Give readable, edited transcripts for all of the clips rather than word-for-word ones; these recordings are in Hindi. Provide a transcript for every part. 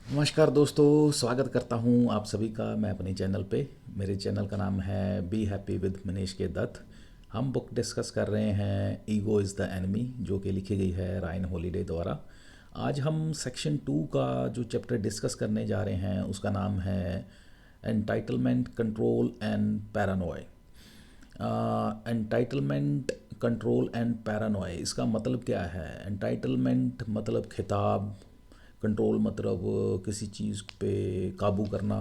नमस्कार दोस्तों, स्वागत करता हूं आप सभी का मैं अपने चैनल पे। मेरे चैनल का नाम है बी हैप्पी विद मनीष के दत्त। हम बुक डिस्कस कर रहे हैं ईगो इज़ द एनिमी, जो कि लिखी गई है रायन हॉलीडे द्वारा। आज हम सेक्शन 2 का जो चैप्टर डिस्कस करने जा रहे हैं उसका नाम है entitlement, control and paranoia. Entitlement, control and paranoia, इसका मतलब क्या है? एंटाइटलमेंट मतलब खिताब, कंट्रोल मतलब किसी चीज़ पे काबू करना,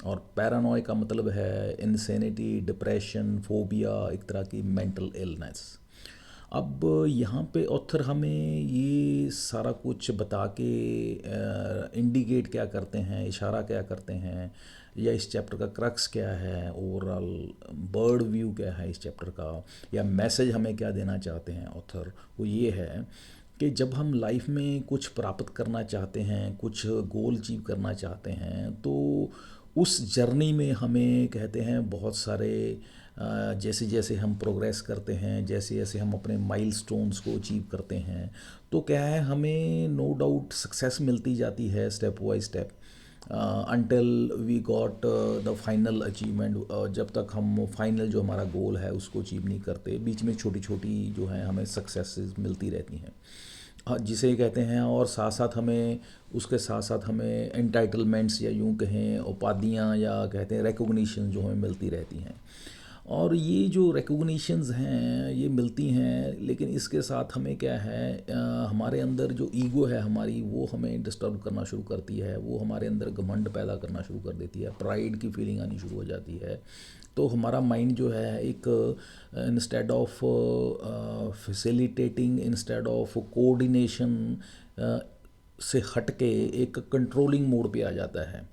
और पैरानॉय का मतलब है इंसेनिटी, डिप्रेशन, फोबिया, एक तरह की मेंटल इलनेस। अब यहाँ पे ऑथर हमें ये सारा कुछ बता के इंडिकेट क्या करते हैं, इशारा क्या करते हैं, या इस चैप्टर का क्रक्स क्या है, ओवरऑल बर्ड व्यू क्या है इस चैप्टर का, या मैसेज हमें क्या देना चाहते हैं ऑथर, वो ये है कि जब हम लाइफ में कुछ प्राप्त करना चाहते हैं, कुछ गोल अचीव करना चाहते हैं, तो उस जर्नी में हमें कहते हैं बहुत सारे जैसे जैसे हम प्रोग्रेस करते हैं, जैसे जैसे हम अपने माइलस्टोन्स को अचीव करते हैं, तो क्या है, हमें नो डाउट सक्सेस मिलती जाती है step by step, until we got the final achievement. जब तक हम फाइनल जो हमारा गोल है उसको अचीव नहीं करते, बीच में छोटी छोटी जो है हमें सक्सेसेस मिलती रहती हैं, जिसे कहते हैं। और साथ साथ हमें, उसके साथ साथ हमें एंटाइटलमेंट्स या यूं कहें उपाधियां या कहते हैं रिकॉग्निशन जो हमें मिलती रहती हैं। और ये जो रिकॉग्निशंस हैं ये मिलती हैं, लेकिन इसके साथ हमें क्या है, हमारे अंदर जो ईगो है हमारी, वो हमें डिस्टर्ब करना शुरू करती है, वो हमारे अंदर घमंड पैदा करना शुरू कर देती है, प्राइड की फीलिंग आनी शुरू हो जाती है। तो हमारा माइंड जो है एक, instead of facilitating, instead of coordination से हट के एक कंट्रोलिंग मोड पे आ जाता है।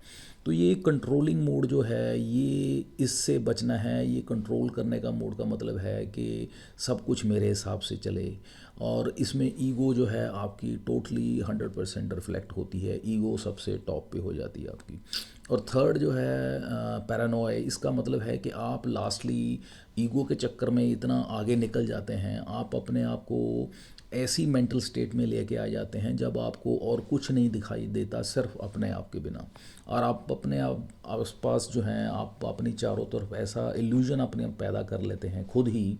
तो ये कंट्रोलिंग मोड जो है, ये इससे बचना है। ये कंट्रोल करने का मोड का मतलब है कि सब कुछ मेरे हिसाब से चले, और इसमें ईगो जो है आपकी टोटली 100% रिफ्लेक्ट होती है, ईगो सबसे टॉप पे हो जाती है आपकी। और थर्ड जो है पैरानॉय, इसका मतलब है कि आप लास्टली ईगो के चक्कर में इतना आगे निकल जाते हैं, आप अपने आप को ऐसी मेंटल स्टेट में लेके आ जाते हैं जब आपको और कुछ नहीं दिखाई देता सिर्फ अपने आप के बिना, और आप अपने आप आसपास जो हैं, आप अपनी चारों तरफ ऐसा इल्यूजन अपने आप पैदा कर लेते हैं खुद ही,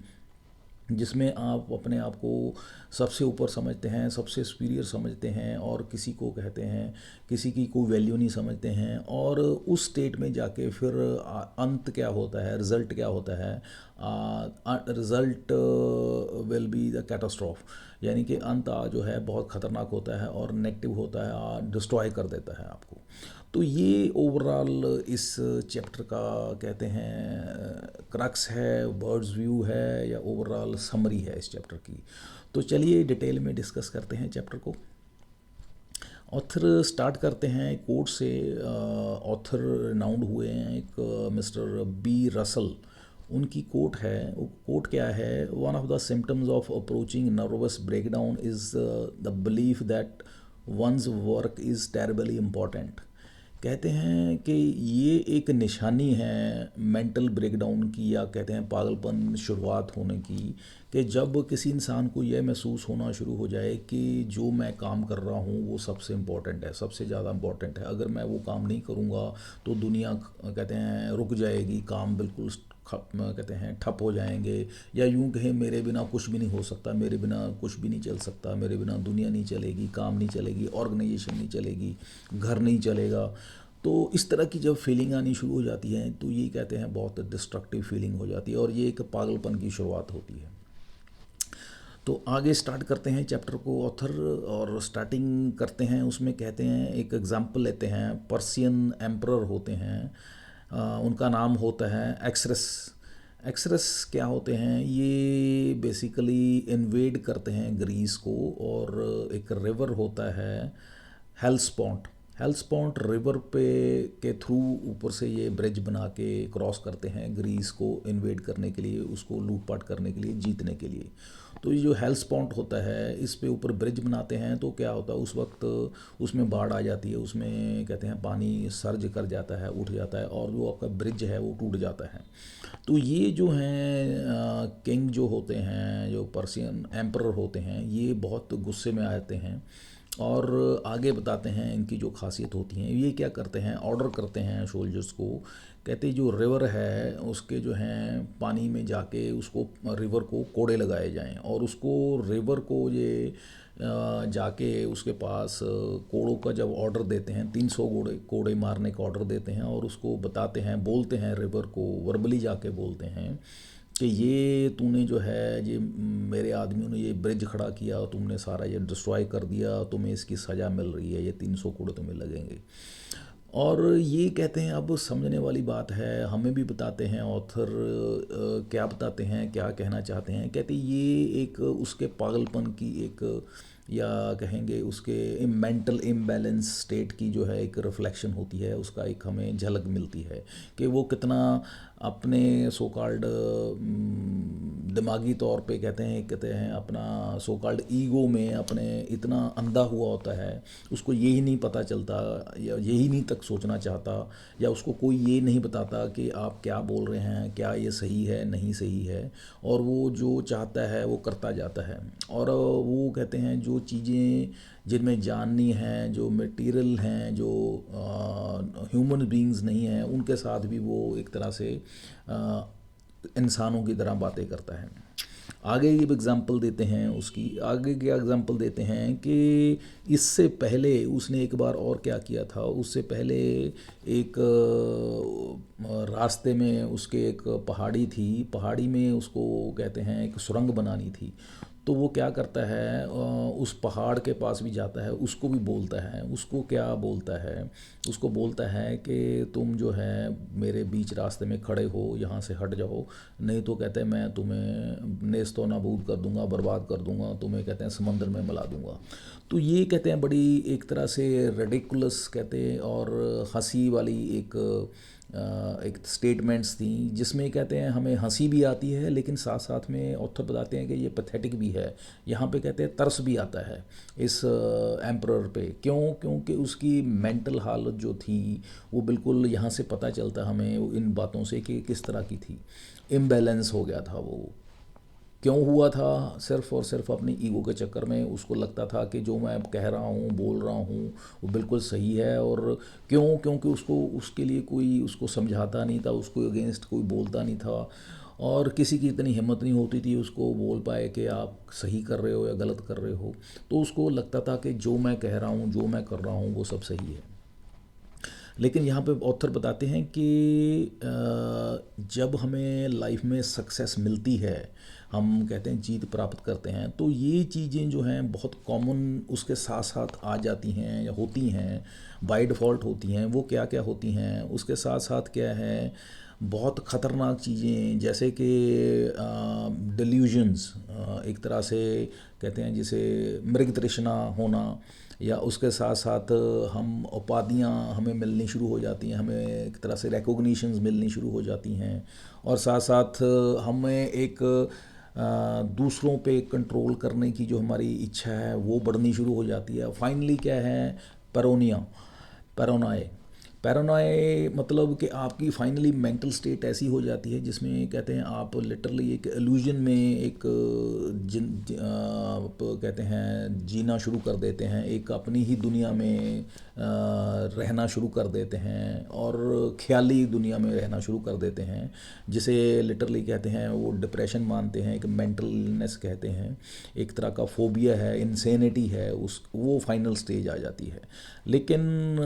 जिसमें आप अपने आप को सबसे ऊपर समझते हैं, सबसे सुपीरियर समझते हैं, और किसी को कहते हैं, किसी की कोई वैल्यू नहीं समझते हैं। और उस स्टेट में जाके फिर अंत क्या होता है, रिज़ल्ट क्या होता है? Result will be the catastrophe, यानी कि अंत जो है बहुत ख़तरनाक होता है और नेगेटिव होता है, डिस्ट्रॉय कर देता है आपको। तो ये ओवरऑल इस चैप्टर का कहते हैं क्रक्स है, बर्ड्स व्यू है, या ओवरऑल समरी है इस चैप्टर की। तो चलिए डिटेल में डिस्कस करते हैं चैप्टर को। ऑथर स्टार्ट करते हैं कोट से। ऑथर रिनाउंड हुए हैं एक मिस्टर बी रसल। उनकी कोट है, वो कोट क्या है? One of the symptoms of approaching nervous breakdown is the belief that one's work is terribly important. कहते हैं कि ये एक निशानी है मेंटल ब्रेकडाउन की, या कहते हैं पागलपन शुरुआत होने की, कि जब किसी इंसान को यह महसूस होना शुरू हो जाए कि जो मैं काम कर रहा हूँ वो सबसे इम्पोर्टेंट है, सबसे ज़्यादा इम्पोर्टेंट है, अगर मैं वो काम नहीं करूँगा तो दुनिया कहते हैं रुक जाएगी, काम बिल्कुल कहते हैं ठप हो जाएंगे, या यूं कहें मेरे बिना कुछ भी नहीं हो सकता, मेरे बिना कुछ भी नहीं चल सकता, मेरे बिना दुनिया नहीं चलेगी, काम नहीं चलेगी, ऑर्गेनाइजेशन नहीं चलेगी, घर नहीं चलेगा। तो इस तरह की जब फीलिंग आनी शुरू हो जाती है तो ये कहते हैं बहुत डिस्ट्रक्टिव फीलिंग हो जाती है, और ये एक पागलपन की शुरुआत होती है। तो आगे स्टार्ट करते हैं चैप्टर को ऑथर, और स्टार्टिंग करते हैं उसमें कहते हैं, एक एग्जांपल लेते हैं। पर्सियन एम्परर होते हैं, उनका नाम होता है एक्सरस। एक्सरस क्या होते हैं? ये बेसिकली इन्वेड करते हैं ग्रीस को, और एक रिवर होता है हेल्सपॉन्ट। हेल्सपॉन्ट रिवर पे के थ्रू ऊपर से ये ब्रिज बना के क्रॉस करते हैं ग्रीस को इन्वेड करने के लिए, उसको लूटपाट करने के लिए, जीतने के लिए। तो ये जो हेल्सपॉन्ट होता है, इस पे ऊपर ब्रिज बनाते हैं, तो क्या होता है उस वक्त, उसमें बाढ़ आ जाती है, उसमें कहते हैं पानी सर्ज कर जाता है, उठ जाता है, और जो आपका ब्रिज है वो टूट जाता है। तो ये जो हैं किंग जो होते हैं, जो पर्सियन एम्परर होते हैं, ये बहुत गुस्से में आते हैं, और आगे बताते हैं इनकी जो खासियत होती हैं। ये क्या करते हैं, ऑर्डर करते हैं सोल्जर्स को, कहते जो रिवर है उसके जो हैं पानी में जाके उसको रिवर को कोड़े लगाए जाएं, और उसको रिवर को ये जाके उसके पास कोड़ों का जब ऑर्डर देते हैं, 300 कोड़े कोड़े मारने का ऑर्डर देते हैं, और उसको बताते हैं, बोलते हैं रिवर को, वर्बली जाके बोलते हैं कि ये तूने जो है ये मेरे आदमियों ने ये ब्रिज खड़ा किया, तुमने सारा ये डिस्ट्रॉय कर दिया, तुम्हें इसकी सज़ा मिल रही है, ये 300 करोड़ तुम्हें लगेंगे। और ये कहते हैं, अब समझने वाली बात है, हमें भी बताते हैं ऑथर क्या बताते हैं, क्या कहना चाहते हैं। कहते ये एक उसके पागलपन की एक, या कहेंगे उसके मेंटल इम्बैलेंस स्टेट की जो है एक रिफ्लेक्शन होती है, उसका एक हमें झलक मिलती है कि वो कितना अपने सो कॉल्ड दिमागी तौर पे कहते हैं अपना सो कॉल्ड ईगो में अपने इतना अंधा हुआ होता है, उसको यही नहीं पता चलता या यही नहीं तक सोचना चाहता, या उसको कोई ये नहीं बताता कि आप क्या बोल रहे हैं, क्या ये सही है नहीं सही है, और वो जो चाहता है वो करता जाता है। और वो कहते हैं जो चीज़ें जिनमें जाननी हैं, जो मटेरियल हैं, जो ह्यूमन बीइंग्स नहीं हैं, उनके साथ भी वो एक तरह से अ, इंसानों की तरह बातें करता है। आगे ये एग्ज़ाम्पल देते हैं, उसकी आगे क्या एग्ज़ाम्पल देते हैं कि इससे पहले उसने एक बार और क्या किया था। उससे पहले एक रास्ते में उसके एक पहाड़ी थी, पहाड़ी में उसको कहते हैं एक सुरंग बनानी थी। तो वो क्या करता है, उस पहाड़ के पास भी जाता है, उसको भी बोलता है, उसको क्या बोलता है, उसको बोलता है कि तुम जो है मेरे बीच रास्ते में खड़े हो, यहाँ से हट जाओ, नहीं तो कहते हैं मैं तुम्हें नेस्तो नाबूद कर दूंगा, बर्बाद कर दूंगा, तुम्हें कहते हैं समंदर में मिला दूंगा। तो ये कहते हैं बड़ी एक तरह से रेडिकुलस कहते हैं और हंसी वाली एक स्टेटमेंट्स थी, जिसमें कहते हैं हमें हंसी भी आती है, लेकिन साथ साथ में ऑथर बताते हैं कि ये पैथेटिक भी है। यहाँ पे कहते हैं तरस भी आता है इस एम्परर पे। क्यों? क्योंकि उसकी मेंटल हालत जो थी वो बिल्कुल यहाँ से पता चलता हमें इन बातों से कि किस तरह की थी। इम्बैलेंस हो गया था वो। क्यों हुआ था? सिर्फ़ और सिर्फ अपनी ईगो के चक्कर में उसको लगता था कि जो मैं कह रहा हूँ, बोल रहा हूँ, वो बिल्कुल सही है। और क्यों? क्योंकि उसको उसके लिए कोई उसको समझाता नहीं था, उसको अगेंस्ट कोई बोलता नहीं था, और किसी की इतनी हिम्मत नहीं होती थी उसको बोल पाए कि आप सही कर रहे हो या गलत कर रहे हो। तो उसको लगता था कि जो मैं कह रहा हूँ, जो मैं कर रहा हूँ, वो सब सही है। लेकिन यहाँ पे ऑथर बताते हैं कि जब हमें लाइफ में सक्सेस मिलती है, हम कहते हैं जीत प्राप्त करते हैं, तो ये चीज़ें जो हैं बहुत कॉमन उसके साथ साथ आ जाती हैं या होती हैं, बाय डिफ़ॉल्ट होती हैं। वो क्या क्या होती हैं उसके साथ साथ क्या है, बहुत ख़तरनाक चीज़ें, जैसे कि डिल्यूजन्स, एक तरह से कहते हैं जिसे मृग तृष्णा होना, या उसके साथ साथ हम उपाधियाँ हमें मिलनी शुरू हो जाती हैं, हमें एक तरह से रिकॉग्निशंस मिलनी शुरू हो जाती हैं, और साथ साथ हमें एक दूसरों पे कंट्रोल करने की जो हमारी इच्छा है वो बढ़नी शुरू हो जाती है। फाइनली क्या है, पैरोनिया, पैरोनाए। पैरानॉय मतलब कि आपकी फाइनली मेंटल स्टेट ऐसी हो जाती है जिसमें कहते हैं आप लिटरली एक इल्यूजन में एक आप कहते हैं जीना शुरू कर देते हैं, एक अपनी ही दुनिया में रहना शुरू कर देते हैं, और ख्याली दुनिया में रहना शुरू कर देते हैं, जिसे लिटरली कहते हैं वो डिप्रेशन मानते हैं, एक मेंटल इलनेस कहते हैं, एक तरह का फोबिया है, इंसेनिटी है, उस वो फाइनल स्टेज आ जाती है। लेकिन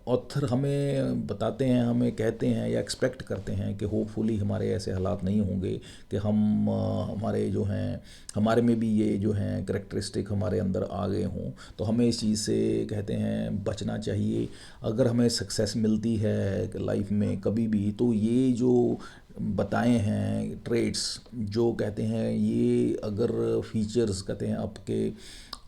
ऑथर हमें बताते हैं, हमें कहते हैं या एक्सपेक्ट करते हैं कि होपफुली हमारे ऐसे हालात नहीं होंगे कि हम हमारे जो हैं हमारे में भी ये जो हैं करेक्टरिस्टिक हमारे अंदर आ गए हों। तो हमें इस चीज़ से कहते हैं बचना चाहिए। अगर हमें सक्सेस मिलती है लाइफ में कभी भी, तो ये जो बताए हैं ट्रेड्स जो कहते हैं, ये अगर फीचर्स कहते हैं आपके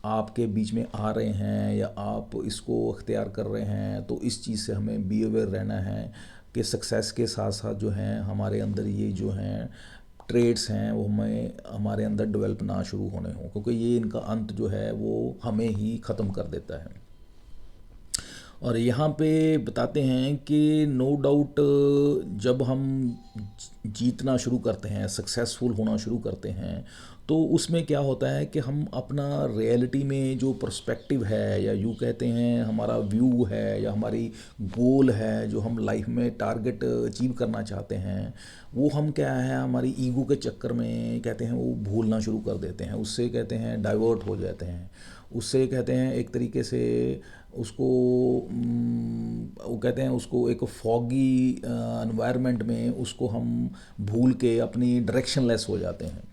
आपके बीच में आ रहे हैं या आप इसको अख्तियार कर रहे हैं, तो इस चीज़ से हमें बी अवेयर रहना है कि सक्सेस के साथ साथ जो हैं हमारे अंदर ये जो हैं ट्रेड्स हैं वो हमें हमारे अंदर डेवलप ना शुरू होने हों, क्योंकि ये इनका अंत जो है वो हमें ही ख़त्म कर देता है। और यहाँ पे बताते हैं कि नो डाउट जब हम जीतना शुरू करते हैं, सक्सेसफुल होना शुरू करते हैं, तो उसमें क्या होता है कि हम अपना रियलिटी में जो पर्सपेक्टिव है, या यूँ कहते हैं हमारा व्यू है, या हमारी गोल है जो हम लाइफ में टारगेट अचीव करना चाहते हैं, वो हम क्या है हमारी ईगो के चक्कर में कहते हैं वो भूलना शुरू कर देते हैं, उससे कहते हैं डाइवर्ट हो जाते हैं, उससे कहते हैं एक तरीके से उसको वो कहते हैं उसको एक फॉगी एनवायरनमेंट में उसको हम भूल के अपनी डायरेक्शनलेस हो जाते हैं।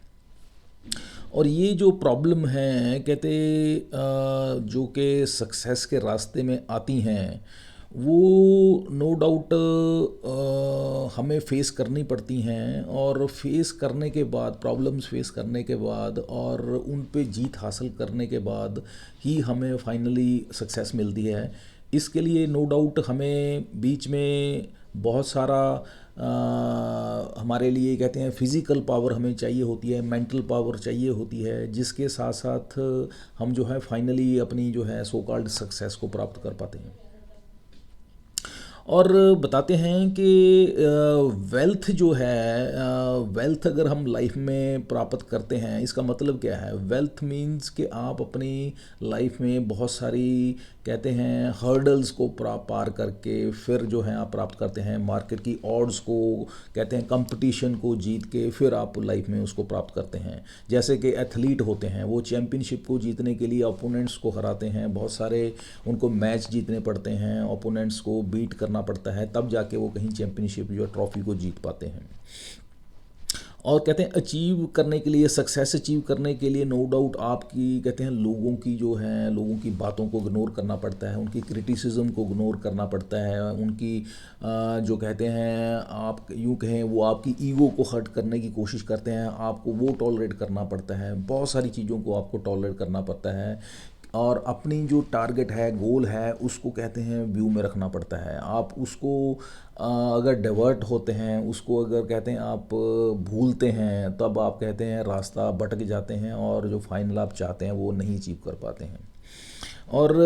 और ये जो प्रॉब्लम है कहते जो कि सक्सेस के रास्ते में आती हैं, वो नो डाउट हमें फेस करनी पड़ती हैं, और फेस करने के बाद, प्रॉब्लम्स फेस करने के बाद और उन पे जीत हासिल करने के बाद ही हमें फाइनली सक्सेस मिलती है। इसके लिए नो डाउट हमें बीच में बहुत सारा हमारे लिए कहते हैं फिज़िकल पावर हमें चाहिए होती है, मेंटल पावर चाहिए होती है, जिसके साथ साथ हम जो है फाइनली अपनी जो है सो कॉल्ड सक्सेस को प्राप्त कर पाते हैं। और बताते हैं कि वेल्थ जो है, वेल्थ अगर हम लाइफ में प्राप्त करते हैं, इसका मतलब क्या है? वेल्थ मीन्स कि आप अपनी लाइफ में बहुत सारी कहते हैं हर्डल्स को पार करके फिर जो है आप प्राप्त करते हैं, मार्केट की ऑड्स को कहते हैं, कंपटीशन को जीत के फिर आप लाइफ में उसको प्राप्त करते हैं। जैसे कि एथलीट होते हैं, वो चैम्पियनशिप को जीतने के लिए ओपोनेंट्स को हराते हैं, बहुत सारे उनको मैच जीतने पड़ते हैं, ओपोनेंट्स को बीट करना पड़ता है, तब जाके वो कहीं चैम्पियनशिप जो ट्रॉफी को जीत पाते हैं। और कहते हैं अचीव करने के लिए, सक्सेस अचीव करने के लिए नो डाउट आपकी कहते हैं लोगों की जो है, लोगों की बातों को इग्नोर करना पड़ता है, उनकी क्रिटिसिज्म को इग्नोर करना पड़ता है, उनकी जो कहते हैं आप यूँ कहें वो आपकी ईगो को हर्ट करने की कोशिश करते हैं, आपको वो टॉलरेट करना पड़ता है, बहुत सारी चीज़ों को आपको टॉलरेट करना पड़ता है। और अपनी जो टारगेट है, गोल है, उसको कहते हैं व्यू में रखना पड़ता है। आप उसको अगर डाइवर्ट होते हैं, उसको अगर कहते हैं आप भूलते हैं, तब आप कहते हैं रास्ता भटक जाते हैं, और जो फाइनल आप चाहते हैं वो नहीं अचीव कर पाते हैं। और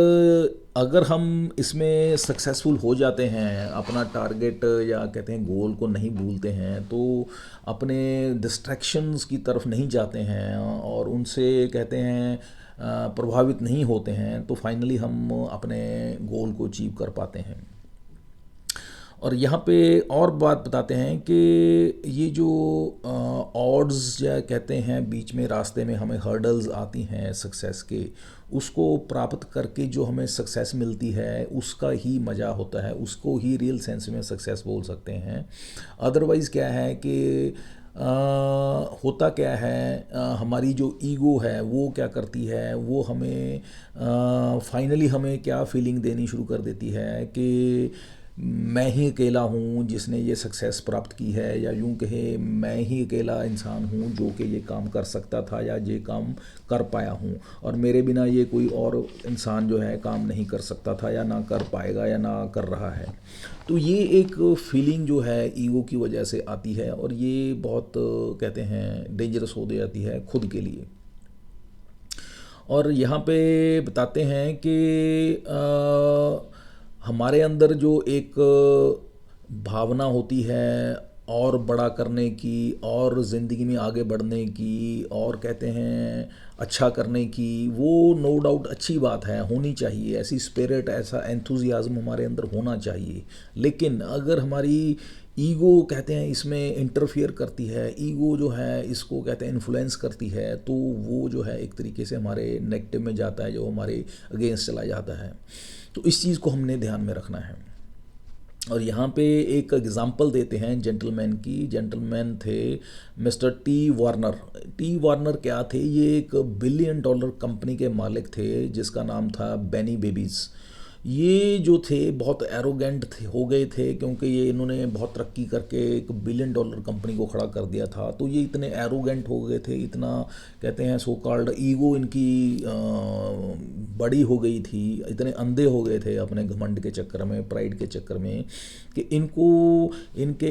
अगर हम इसमें सक्सेसफुल हो जाते हैं, अपना टारगेट या कहते हैं गोल को नहीं भूलते हैं, तो अपने डिस्ट्रैक्शंस की तरफ नहीं जाते हैं और उनसे कहते हैं प्रभावित नहीं होते हैं, तो फाइनली हम अपने गोल को अचीव कर पाते हैं। और यहाँ पे और बात बताते हैं कि ये जो ऑड्स या कहते हैं बीच में रास्ते में हमें हर्डल्स आती हैं सक्सेस के, उसको प्राप्त करके जो हमें सक्सेस मिलती है उसका ही मज़ा होता है, उसको ही रियल सेंस में सक्सेस बोल सकते हैं। अदरवाइज़ क्या है कि होता क्या है, हमारी जो ईगो है वो क्या करती है, वो हमें फाइनली हमें क्या फीलिंग देनी शुरू कर देती है कि मैं ही अकेला हूँ जिसने ये सक्सेस प्राप्त की है, या यूँ कहे मैं ही अकेला इंसान हूँ जो कि ये काम कर सकता था या ये काम कर पाया हूँ, और मेरे बिना ये कोई और इंसान जो है काम नहीं कर सकता था, या ना कर पाएगा, या ना कर रहा है। तो ये एक फीलिंग जो है ईगो की वजह से आती है, और ये बहुत कहते हैं डेंजरस हो जाती है खुद के लिए। और यहाँ पे बताते हैं कि हमारे अंदर जो एक भावना होती है और बड़ा करने की, और ज़िंदगी में आगे बढ़ने की, और कहते हैं अच्छा करने की, वो नो डाउट अच्छी बात है, होनी चाहिए, ऐसी स्पिरिट, ऐसा एंथुजियाज्म हमारे अंदर होना चाहिए। लेकिन अगर हमारी ईगो कहते हैं इसमें इंटरफियर करती है, ईगो जो है इसको कहते हैं इन्फ्लुएंस करती है, तो वो जो है एक तरीके से हमारे नेगेटिव में जाता है, जो हमारे अगेंस्ट चला जाता है। तो इस चीज़ को हमने ध्यान में रखना है। और यहाँ पे एक एग्ज़ाम्पल देते हैं जेंटलमैन की। जेंटलमैन थे mister T Warner. T Warner क्या थे? ये एक $1 बिलियन कंपनी के मालिक थे जिसका नाम था बेनी बेबीज़। ये जो थे बहुत एरोगेंट थे, हो गए थे, क्योंकि ये इन्होंने बहुत तरक्की करके एक $1 बिलियन कंपनी को खड़ा कर दिया था। तो ये इतने एरोगेंट हो गए थे, इतना कहते हैं सो कॉल्ड ईगो इनकी बड़ी हो गई थी, इतने अंधे हो गए थे अपने घमंड के चक्कर में, प्राइड के चक्कर में, कि इनको इनके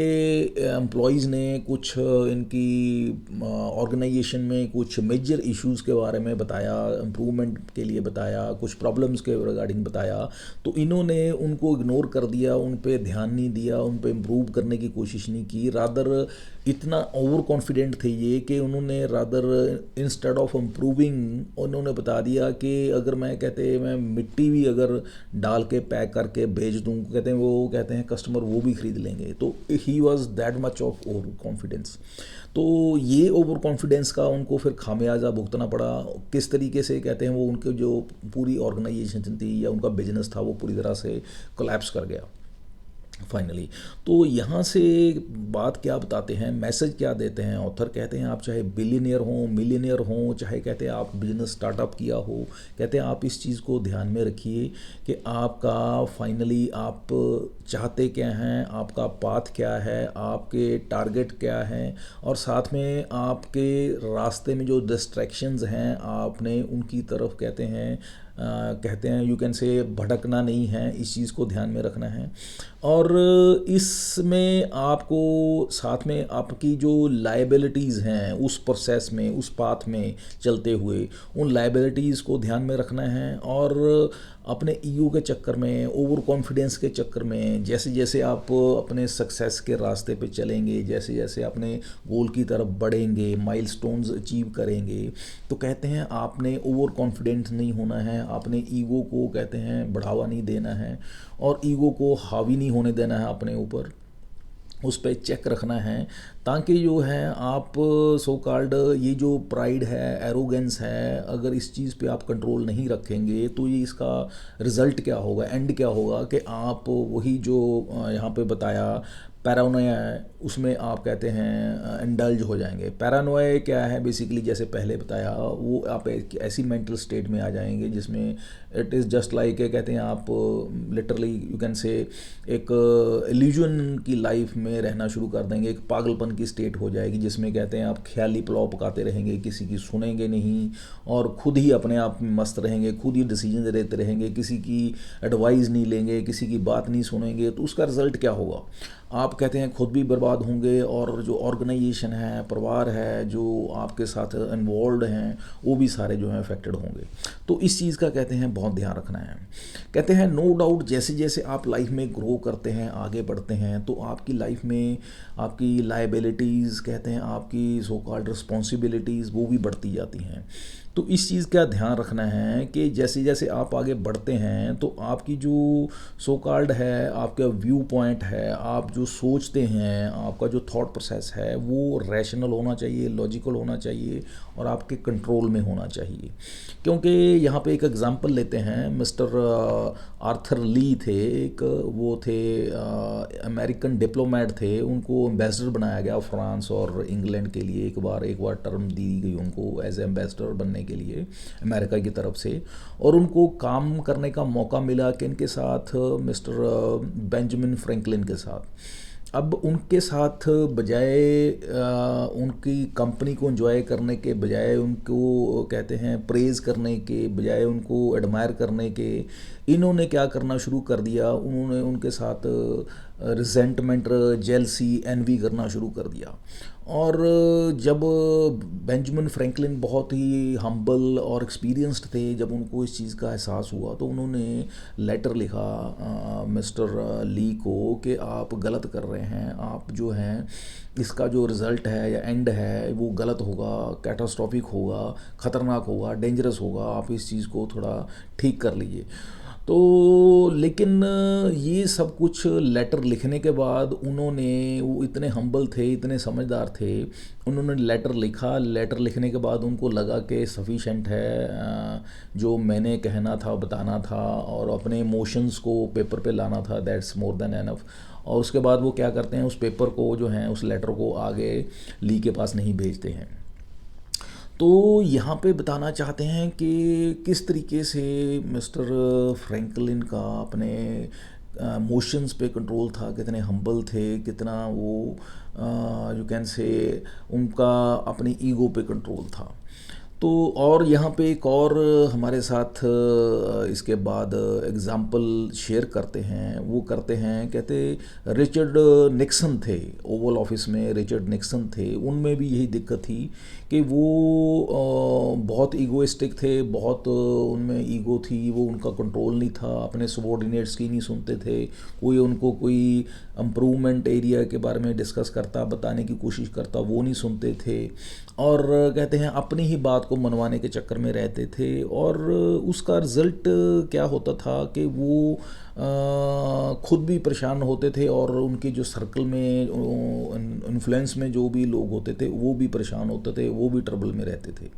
एम्प्लॉयज़ ने कुछ इनकी ऑर्गेनाइजेशन में कुछ मेजर इश्यूज़ के बारे में बताया, इम्प्रूवमेंट के लिए बताया, कुछ प्रॉब्लम्स के रिगार्डिंग बताया, तो इन्होंने उनको इग्नोर कर दिया, उन पे ध्यान नहीं दिया, उन पे इम्प्रूव करने की कोशिश नहीं की। रादर इतना ओवर कॉन्फिडेंट थे ये कि उन्होंने रादर इंस्टेड ऑफ इम्प्रूविंग उन्होंने बता दिया कि अगर मैं कहते मैं मिट्टी भी अगर डाल के पैक करके भेज दूँ, कहते हैं वो कहते हैं कस्टमर वो भी खरीद लेंगे। तो he was that much of over confidence. तो ये ओवर कॉन्फिडेंस का उनको फिर खामियाजा भुगतना पड़ा। किस तरीके से कहते हैं वो उनके जो पूरी ऑर्गेनाइजेशन थी या उनका बिजनेस था वो पूरी तरह से कोलैप्स कर गया फाइनली। तो यहाँ से बात क्या बताते हैं, मैसेज क्या देते हैं ऑथर, कहते हैं आप चाहे बिलियनियर हो, मिलियनियर हो, चाहे कहते हैं आप बिजनेस स्टार्टअप किया हो, कहते हैं आप इस चीज़ को ध्यान में रखिए कि आपका फाइनली आप चाहते क्या हैं, आपका पाथ क्या है, आपके टारगेट क्या हैं, और साथ में आपके रास्ते में जो डिस्ट्रैक्शंस हैं आपने उनकी तरफ कहते हैं यू कैन से भटकना नहीं है, इस चीज़ को ध्यान में रखना है। और इसमें आपको साथ में आपकी जो लाइबिलिटीज़ हैं उस प्रोसेस में, उस पाथ में चलते हुए उन लाइबिलिटीज़ को ध्यान में रखना है। और अपने ईगो के चक्कर में, ओवर कॉन्फिडेंस के चक्कर में जैसे जैसे आप अपने सक्सेस के रास्ते पे चलेंगे, जैसे जैसे अपने गोल की तरफ बढ़ेंगे, माइलस्टोन्स अचीव करेंगे, तो कहते हैं आपने ओवर कॉन्फिडेंट नहीं होना है, आपने ईगो को कहते हैं बढ़ावा नहीं देना है और ईगो को हावी नहीं होने देना है अपने ऊपर, उस पर चेक रखना है। ताकि जो है आप सो कॉल्ड ये जो प्राइड है, एरोगेंस है, अगर इस चीज़ पे आप कंट्रोल नहीं रखेंगे तो ये इसका रिज़ल्ट क्या होगा, एंड क्या होगा कि आप वही जो यहाँ पे बताया पैरानोया है उसमें आप कहते हैं इंडल्ज हो जाएंगे। पैरानोया क्या है बेसिकली, जैसे पहले बताया, वो आप एक ऐसी मेंटल स्टेट में आ जाएंगे जिसमें इट इज़ जस्ट लाइक कहते हैं आप लिटरली यू कैन से एक इल्यूजन की लाइफ में रहना शुरू कर देंगे, एक पागलपन की स्टेट हो जाएगी जिसमें कहते हैं आप ख्याली पुलाव पकाते रहेंगे, किसी की सुनेंगे नहीं और खुद ही अपने आप में मस्त रहेंगे, खुद ही डिसीजन लेते रहेंगे, किसी की एडवाइस नहीं लेंगे, किसी की बात नहीं सुनेंगे। तो उसका रिजल्ट क्या होगा, आप कहते हैं खुद भी बर्बाद होंगे और जो ऑर्गेनाइजेशन है, परिवार है, जो आपके साथ इन्वॉल्व हैं वो भी सारे जो हैं अफेक्टेड होंगे। तो इस चीज़ का कहते हैं बहुत ध्यान रखना है। कहते हैं नो डाउट जैसे जैसे आप लाइफ में ग्रो करते हैं, आगे बढ़ते हैं, तो आपकी लाइफ में आपकी लाइबिलिटीज़ कहते हैं आपकी सो कॉल्ड रिस्पॉन्सिबिलिटीज़ वो भी बढ़ती जाती हैं। तो इस चीज़ का ध्यान रखना है कि जैसे जैसे आप आगे बढ़ते हैं तो आपकी जो सो कॉल्ड है, आपका व्यू पॉइंट है, आप जो सोचते हैं, आपका जो थॉट प्रोसेस है वो रैशनल होना चाहिए, लॉजिकल होना चाहिए और आपके कंट्रोल में होना चाहिए। क्योंकि यहाँ पे एक एग्जांपल लेते हैं, मिस्टर आर्थर ली थे, एक वो थे अमेरिकन डिप्लोमेट थे, उनको एम्बेसडर बनाया गया फ्रांस और इंग्लैंड के लिए, एक बार टर्म दी गई उनको एज एम्बेसडर बनने के लिए अमेरिका की तरफ से, और उनको काम करने का मौका मिला कि इनके साथ मिस्टर बेंजामिन फ्रैंकलिन के साथ। अब उनके साथ बजाय उनकी कंपनी को एंजॉय करने के बजाय, उनको कहते हैं प्रेज़ करने के बजाय, उनको एडमायर करने के, इन्होंने क्या करना शुरू कर दिया, उन्होंने उनके साथ रिजेंटमेंट, जेलसी, एनवी करना शुरू कर दिया। और जब बेंजामिन फ्रैंकलिन बहुत ही हम्बल और एक्सपीरियंस्ड थे, जब उनको इस चीज़ का एहसास हुआ तो उन्होंने लेटर लिखा मिस्टर ली को कि आप गलत कर रहे हैं, आप जो हैं इसका जो रिज़ल्ट है या एंड है वो गलत होगा, कैटास्ट्रॉफिक होगा, ख़तरनाक होगा, डेंजरस होगा, आप इस चीज़ को थोड़ा ठीक कर लीजिए। तो लेकिन ये सब कुछ लेटर लिखने के बाद उन्होंने, वो इतने हम्बल थे, इतने समझदार थे, उन्होंने लेटर लिखा। लेटर लिखने के बाद उनको लगा कि सफिशेंट है, जो मैंने कहना था, बताना था और अपने इमोशंस को पेपर पे लाना था, दैट्स मोर देन एनफ। और उसके बाद वो क्या करते हैं, उस पेपर को जो है, उस लेटर को आगे ली के पास नहीं भेजते हैं। तो यहाँ पे बताना चाहते हैं कि किस तरीके से मिस्टर फ्रैंकलिन का अपने मोशंस पे कंट्रोल था, कितने हम्बल थे, कितना वो यू कैन से उनका अपनी ईगो पे कंट्रोल था। तो और यहाँ पे एक और हमारे साथ इसके बाद एग्ज़ाम्पल शेयर करते हैं, वो करते हैं, कहते रिचर्ड निक्सन थे, ओवल ऑफिस में रिचर्ड निक्सन थे, उनमें भी यही दिक्कत थी कि वो बहुत ईगोइस्टिक थे, बहुत उनमें ईगो थी, वो उनका कंट्रोल नहीं था, अपने सबॉर्डिनेट्स की नहीं सुनते थे, कोई उनको कोई इम्प्रूवमेंट एरिया के बारे में डिस्कस करता, बताने की कोशिश करता, वो नहीं सुनते थे, और कहते हैं अपनी ही बात को मनवाने के चक्कर में रहते थे। और उसका रिज़ल्ट क्या होता था कि वो खुद भी परेशान होते थे और उनके जो सर्कल में इन्फ्लुएंस में जो भी लोग होते थे वो भी परेशान होते थे, वो भी ट्रबल में रहते थे।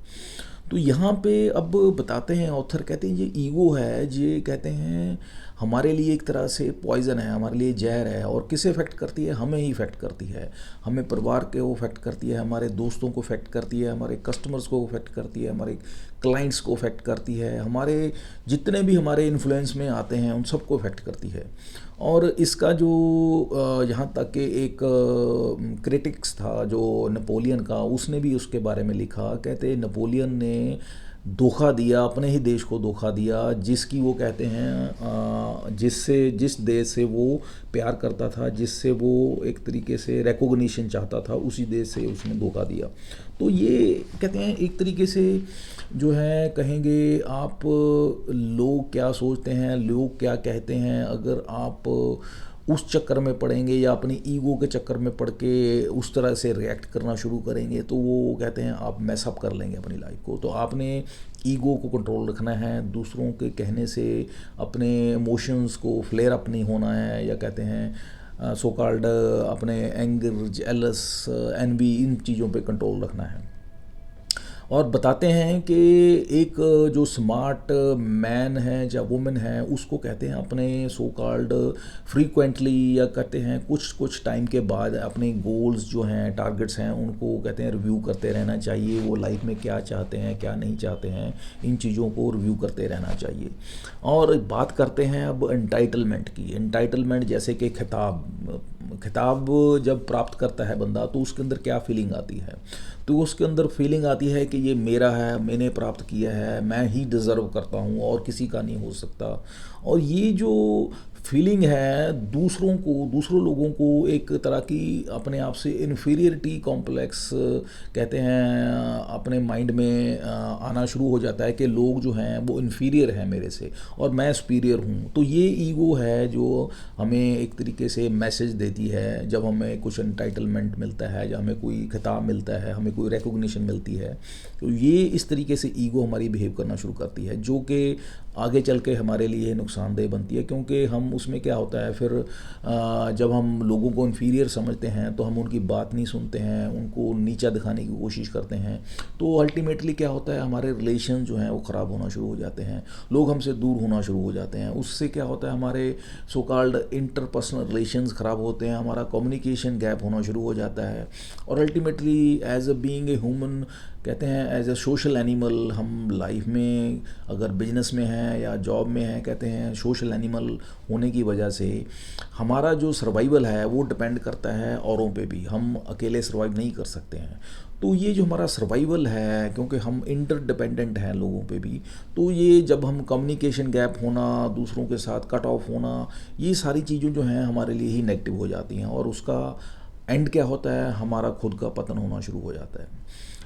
तो यहाँ पे अब बताते हैं ऑथर, कहते हैं ये ईगो है, ये कहते हैं हमारे लिए एक तरह से पॉइज़न है, हमारे लिए जहर है, और किसे इफ़ेक्ट करती है, हमें ही इफ़ेक्ट करती है, हमें परिवार को इफ़ेक्ट करती है, हमारे दोस्तों को इफ़ेक्ट करती है, हमारे कस्टमर्स को इफ़ेक्ट करती है, हमारे क्लाइंट्स को इफ़ेक्ट करती है, हमारे जितने भी हमारे इन्फ्लुएंस में आते हैं उन सबको इफ़ेक्ट करती है। और इसका जो यहाँ तक कि एक क्रिटिक्स था जो नेपोलियन का, उसने भी उसके बारे में लिखा, कहते नेपोलियन ने धोखा दिया, अपने ही देश को धोखा दिया, जिसकी वो कहते हैं जिस देश से वो प्यार करता था, जिससे वो एक तरीके से रिकॉग्निशन चाहता था, उसी देश से उसने धोखा दिया। तो ये कहते हैं एक तरीके से जो है कहेंगे आप, लोग क्या सोचते हैं, लोग क्या कहते हैं, अगर आप उस चक्कर में पड़ेंगे या अपनी ईगो के चक्कर में पड़ के उस तरह से रिएक्ट करना शुरू करेंगे, तो वो कहते हैं आप मैसअप कर लेंगे अपनी लाइफ को। तो आपने ईगो को कंट्रोल रखना है, दूसरों के कहने से अपने इमोशंस को फ्लेयर अप नहीं होना है, या कहते हैं सो कॉल्ड अपने एंगर, जेलस, एनवी, इन चीज़ों पे कंट्रोल रखना है। और बताते हैं कि एक जो स्मार्ट मैन है या वुमेन है, उसको कहते हैं अपने सो कॉल्ड फ्रीक्वेंटली, या कहते हैं कुछ कुछ टाइम के बाद अपने गोल्स जो हैं, टारगेट्स हैं, उनको कहते हैं रिव्यू करते रहना चाहिए। वो लाइफ में क्या चाहते हैं, क्या नहीं चाहते हैं, इन चीज़ों को रिव्यू करते रहना चाहिए। और बात करते हैं अब एंटाइटलमेंट की। एंटाइटलमेंट जैसे कि खिताब जब प्राप्त करता है बंदा, तो उसके अंदर क्या फीलिंग आती है, तो उसके अंदर फीलिंग आती है कि ये मेरा है, मैंने प्राप्त किया है, मैं ही डिज़र्व करता हूँ और किसी का नहीं हो सकता। और ये जो फीलिंग है दूसरों लोगों को एक तरह की अपने आप से इन्फीरियरिटी कॉम्प्लेक्स कहते हैं, अपने माइंड में आना शुरू हो जाता है कि लोग जो हैं वो इन्फीरियर हैं मेरे से और मैं सुपीरियर हूँ। तो ये ईगो है जो हमें एक तरीके से मैसेज देती है जब हमें कुछ एंटाइटलमेंट मिलता है, जब हमें कोई खिताब मिलता है, हमें कोई रिकॉग्निशन मिलती है, तो ये इस तरीके से ईगो हमारी बिहेव करना शुरू करती है, जो कि आगे चल के हमारे लिए नुकसानदेह बनती है। क्योंकि हम उसमें क्या होता है फिर जब हम लोगों को इन्फीरियर समझते हैं तो हम उनकी बात नहीं सुनते हैं, उनको नीचा दिखाने की कोशिश करते हैं, तो अल्टीमेटली क्या होता है हमारे रिलेशन जो हैं वो ख़राब होना शुरू हो जाते हैं, लोग हमसे दूर होना शुरू हो जाते हैं। उससे क्या होता है हमारे सो कॉल्ड इंटरपर्सनल रिलेशंस ख़राब होते हैं, हमारा कम्युनिकेशन गैप होना शुरू हो जाता है। और ultimately as a being a human, कहते हैं एज अ सोशल एनिमल, हम लाइफ में अगर बिजनेस में हैं या जॉब में हैं, कहते हैं सोशल एनिमल होने की वजह से हमारा जो सर्वाइवल है वो डिपेंड करता है औरों पे भी, हम अकेले सर्वाइव नहीं कर सकते हैं। तो ये जो हमारा सर्वाइवल है, क्योंकि हम इंटरडिपेंडेंट हैं लोगों पे भी, तो ये जब हम कम्युनिकेशन गैप होना, दूसरों के साथ कट ऑफ होना, ये सारी चीज़ें जो हैं हमारे लिए ही नेगेटिव हो जाती हैं, और उसका एंड क्या होता है, हमारा खुद का पतन होना शुरू हो जाता है।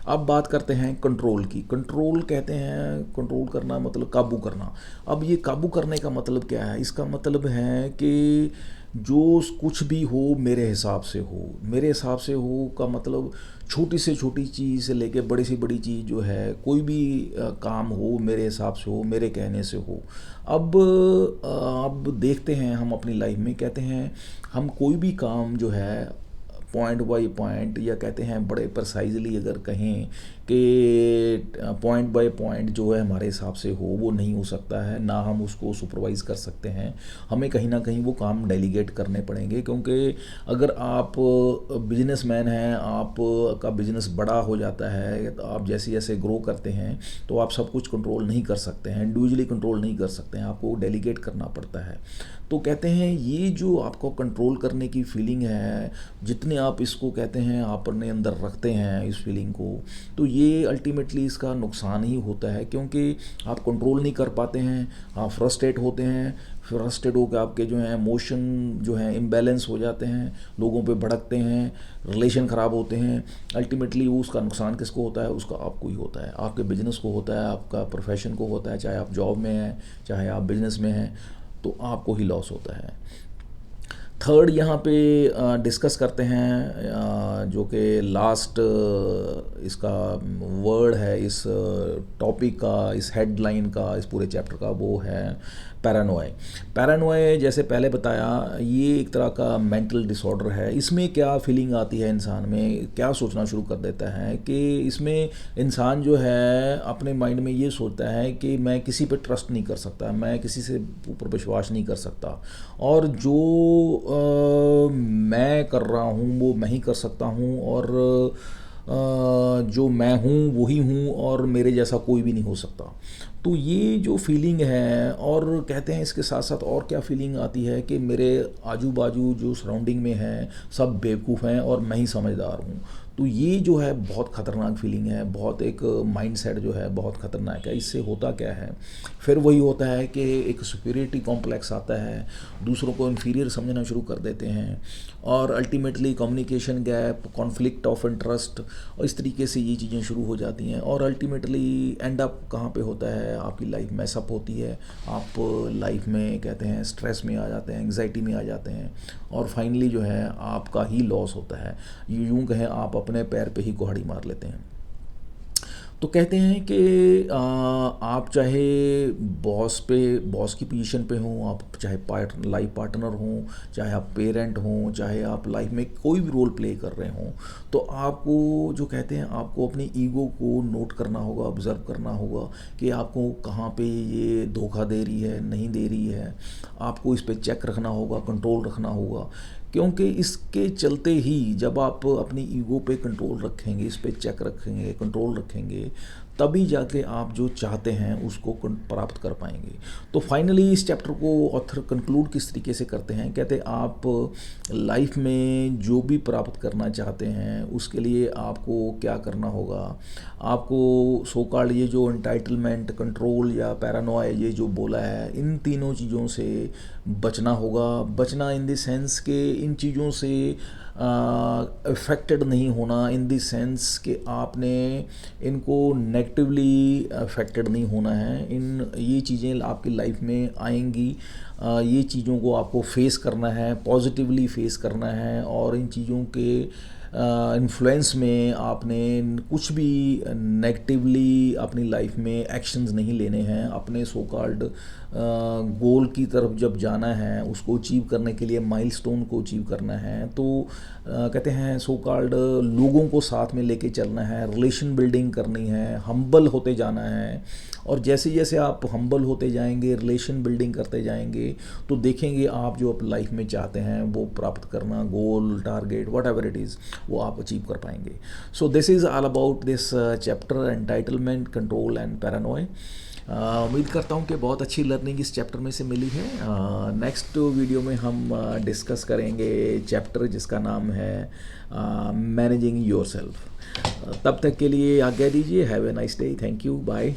अब बात करते हैं कंट्रोल की। कंट्रोल कहते हैं, कंट्रोल करना मतलब काबू करना। अब ये काबू करने का मतलब क्या है, इसका मतलब है कि जो कुछ भी हो मेरे हिसाब से हो। मेरे हिसाब से हो का मतलब छोटी से छोटी चीज़ से लेके बड़ी से बड़ी चीज़ जो है, कोई भी काम हो मेरे हिसाब से हो, मेरे कहने से हो। अब देखते हैं हम अपनी लाइफ में, कहते हैं हम कोई भी काम जो है पॉइंट बाय पॉइंट, या कहते हैं बड़े प्रिसाइजली अगर कहें कि पॉइंट बाय पॉइंट जो है हमारे हिसाब से हो वो नहीं हो सकता है, ना हम उसको सुपरवाइज़ कर सकते हैं, हमें कहीं ना कहीं वो काम डेलीगेट करने पड़ेंगे। क्योंकि अगर आप बिजनेसमैन हैं, आप का बिजनेस बड़ा हो जाता है, तो आप जैसे जैसे ग्रो करते हैं तो आप सब कुछ कंट्रोल नहीं कर सकते हैं, इंडिविजुअली कंट्रोल नहीं कर सकते हैं, आपको डेलीगेट करना पड़ता है। तो कहते हैं ये जो आपको कंट्रोल करने की फीलिंग है, जितने आप इसको कहते हैं आप अपने अंदर रखते हैं इस फीलिंग को, तो ये अल्टीमेटली इसका नुकसान ही होता है, क्योंकि आप कंट्रोल नहीं कर पाते हैं, आप फ्रस्ट्रेट होते हैं, फ्रस्ट्रेट होकर आपके जो हैं इमोशन जो हैं इम्बैलेंस हो जाते हैं, लोगों पे भड़कते हैं, रिलेशन ख़राब होते हैं। अल्टीमेटली उसका नुकसान किसको होता है? उसका आपको ही होता है, आपके बिजनेस को होता है, आपका प्रोफेशन को होता है, चाहे आप जॉब में हैं चाहे आप बिजनेस में हैं, तो आपको ही लॉस होता है। थर्ड यहाँ पे डिस्कस करते हैं जो कि लास्ट इसका वर्ड है इस टॉपिक का, इस हेडलाइन का, इस पूरे चैप्टर का, वो है पैरानोय। पैरानोय जैसे पहले बताया, ये एक तरह का मेंटल डिसऑर्डर है। इसमें क्या फीलिंग आती है इंसान में, क्या सोचना शुरू कर देता है कि इसमें इंसान जो है अपने माइंड में ये सोचता है कि मैं किसी पे ट्रस्ट नहीं कर सकता, मैं किसी से ऊपर विश्वास नहीं कर सकता, और जो मैं कर रहा हूँ वो मैं ही कर सकता हूँ, और जो मैं हूँ वही हूँ, और मेरे जैसा कोई भी नहीं हो सकता। तो ये जो फीलिंग है, और कहते हैं इसके साथ साथ और क्या फीलिंग आती है कि मेरे आजू बाजू जो सराउंडिंग में है सब बेवकूफ़ हैं और मैं ही समझदार हूँ। तो ये जो है बहुत ख़तरनाक फीलिंग है, बहुत एक माइंडसेट जो है बहुत ख़तरनाक है। इससे होता क्या है, फिर वही होता है कि एक सुपीरियरिटी कॉम्प्लेक्स आता है, दूसरों को इन्फीरियर समझना शुरू कर देते हैं, और ultimately communication gap, conflict of interest, और इस तरीके से ये चीज़ें शुरू हो जाती हैं, और अल्टीमेटली एंड अप कहाँ पे होता है, आपकी लाइफ मैसअप होती है, आप लाइफ में कहते हैं स्ट्रेस में आ जाते हैं, एंग्जाइटी में आ जाते हैं, और फाइनली जो है आपका ही लॉस होता है। यूँ कहें आप अपने पैर पे ही कुल्हाड़ी मार लेते हैं। तो कहते हैं कि आप चाहे बॉस की पोजीशन पे हों, आप चाहे लाइफ पार्टनर हों, चाहे आप पेरेंट हों, चाहे आप लाइफ में कोई भी रोल प्ले कर रहे हों, तो आपको जो कहते हैं आपको अपनी ईगो को नोट करना होगा, ऑब्ज़र्व करना होगा कि आपको कहाँ पे ये धोखा दे रही है, नहीं दे रही है। आपको इस पे चेक रखना होगा, कंट्रोल रखना होगा, क्योंकि इसके चलते ही जब आप अपनी ईगो पे कंट्रोल रखेंगे, इस पे चेक रखेंगे, कंट्रोल रखेंगे, तभी जाके आप जो चाहते हैं उसको प्राप्त कर पाएंगे। तो फाइनली इस चैप्टर को ऑथर कंक्लूड किस तरीके से करते हैं, कहते हैं आप लाइफ में जो भी प्राप्त करना चाहते हैं उसके लिए आपको क्या करना होगा। आपको सो कॉल्ड ये जो एंटाइटलमेंट, कंट्रोल या पैरानोया ये जो बोला है, इन तीनों चीज़ों से बचना होगा। बचना इन द सेंस के इन चीज़ों से अफेक्टेड नहीं होना, इन द सेंस कि आपने इनको नेगेटिवली अफेक्टेड नहीं होना है। ये चीज़ें आपकी लाइफ में आएंगी, ये चीज़ों को आपको फेस करना है, पॉजिटिवली फेस करना है, और इन चीज़ों के इन्फ्लुएंस में आपने कुछ भी नेगेटिवली अपनी लाइफ में एक्शंस नहीं लेने हैं। अपने सो कॉल्ड गोल की तरफ जब जाना है, उसको अचीव करने के लिए, माइलस्टोन को अचीव करना है, तो कहते हैं सो कॉल्ड लोगों को साथ में लेके चलना है, रिलेशन बिल्डिंग करनी है, हम्बल होते जाना है। और जैसे जैसे आप हम्बल होते जाएंगे, रिलेशन बिल्डिंग करते जाएंगे, तो देखेंगे आप जो आप लाइफ में चाहते हैं वो प्राप्त करना, goal, target, whatever it is, वो आप अचीव कर पाएंगे। So this is all about this chapter, entitlement, control and paranoia. उम्मीद करता हूँ कि बहुत अच्छी लर्निंग इस चैप्टर में से मिली है। नेक्स्ट वीडियो में हम डिस्कस करेंगे चैप्टर जिसका नाम है मैनेजिंग योरसेल्फ। तब तक के लिए आज्ञा दीजिए। Have a nice day. Thank you. Bye.